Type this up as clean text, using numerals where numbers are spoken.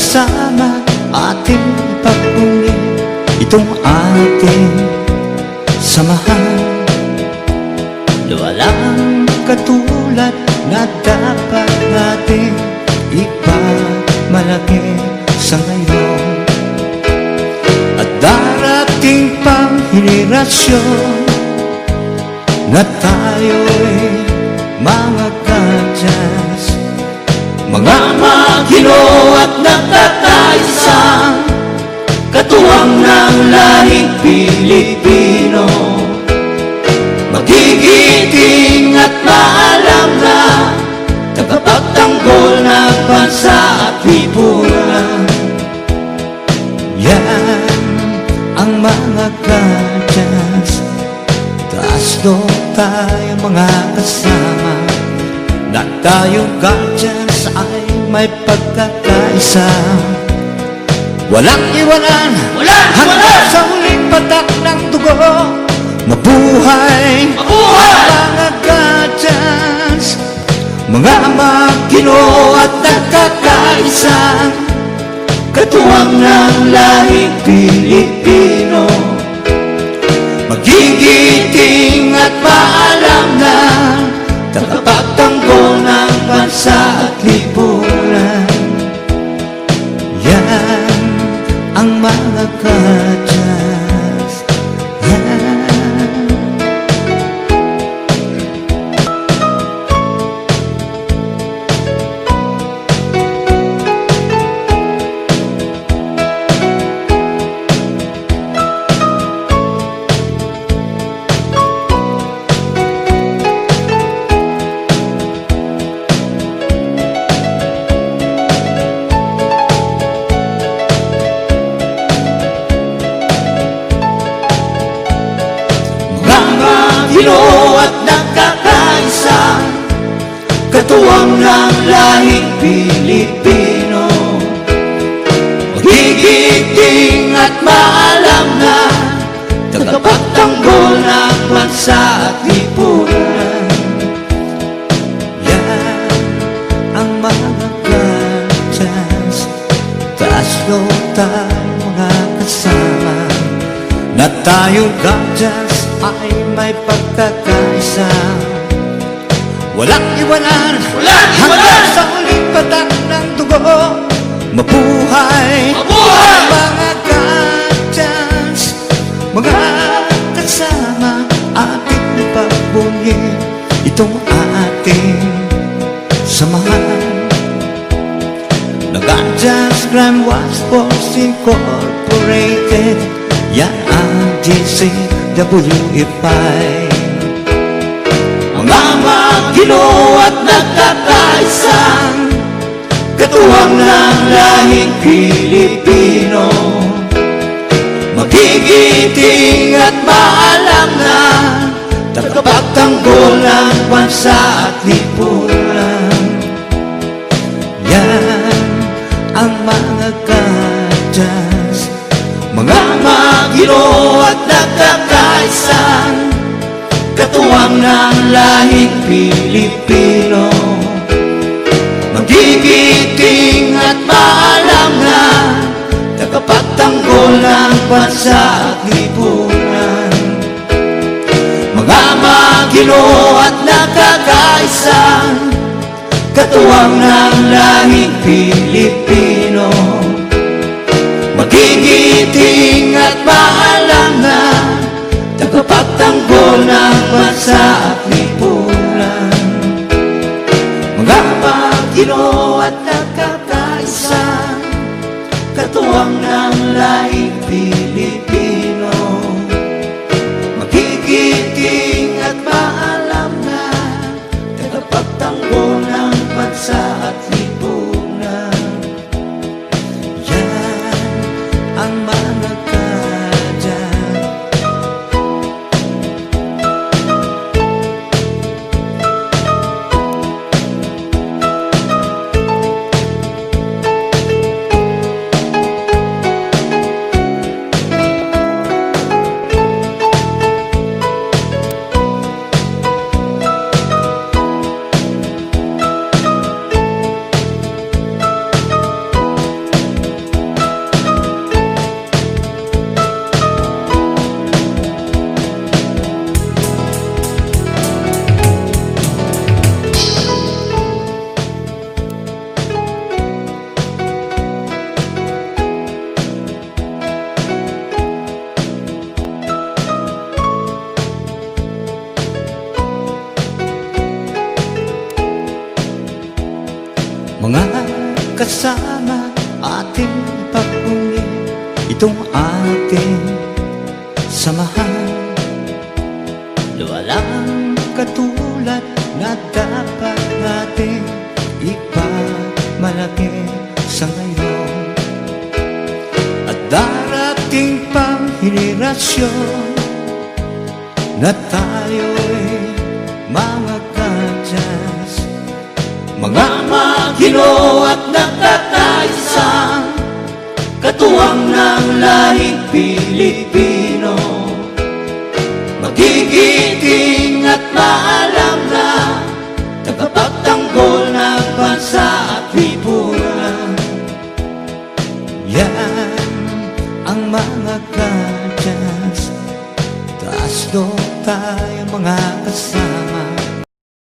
magkasama, ating pagpuni itong ating samahan. Walang katulad na dapat natin ipagmalaki sa ngayon. At darating pang henerasyon na tayo'y mga kadyas, mga Ginoo at nagkakaisang katuwang ng lahing Pilipino. Magigiting at maalam na tagapagtanggol ng bansa at lipunan. Yan ang mga kadyas, taas doon tayo mga kasama, na tayong kadyas ay may pagkakaisa. Walang iwanan hanggang sa huling patak ng dugo. Mabuhay, mga kadyas, mga Ginoo at nagkakaisa, katuwang ng lahing Pilipino. Magigiting at maalam na tagapagtanggol ng bansa at lipunan. Yan ang mga kadyas. Ginoo at nagkakaisa, katuwang ng lahing Pilipino. Magigiting at maalam na tagapagtanggol ng bansa at lipunan. Yan ang mga kadyas, taas doon tayo mga kasama, na tayong kadyas ay may pagkakaisa. Walang iwanan hanggang sa huling patak ng dugo. Mabuhay, mga kadyas, mga kasama, ating pagbunyi itong ating samahan. Nag-Kadyas Crime Watch Force Incorporated, yan ang GCWFI. Mga Ginoo at nagkakaisang katuwang ng lahing Pilipino. Magigiting at maalam na tagapagtanggol ng bansa at lipunan. Yan ang mga kadyas, mga Ginoo at nagkakaisang katuwang ng lahing Pilipino. Magigiting at maalam na tagapagtanggol ng bansa at lipunan. Mga Ginoo at nagkakaisang katuwang ng lahing Pilipino. Magigiting at maalam na tagapagtanggol ng bansa at lipunan. Mga Ginoo at nagkakaisa, katuwang ng lahing Pilipino. Magigiting at maalam na tagapagtanggol ng bansa at lipunan. Yan ang mga kadyas. itong ating samahan. Walang katulad na dapat natin ipagmalaki sa ngayon. At darating pang henerasyon na tayo'y mga kadyas, mga magino at nakataisang katuwang ng lahing Pilipino. Magigiting at maalam na tagapagtanggol ng bansa at lipunan. Yan ang mga kadyas, taas doon tayo mga kasama.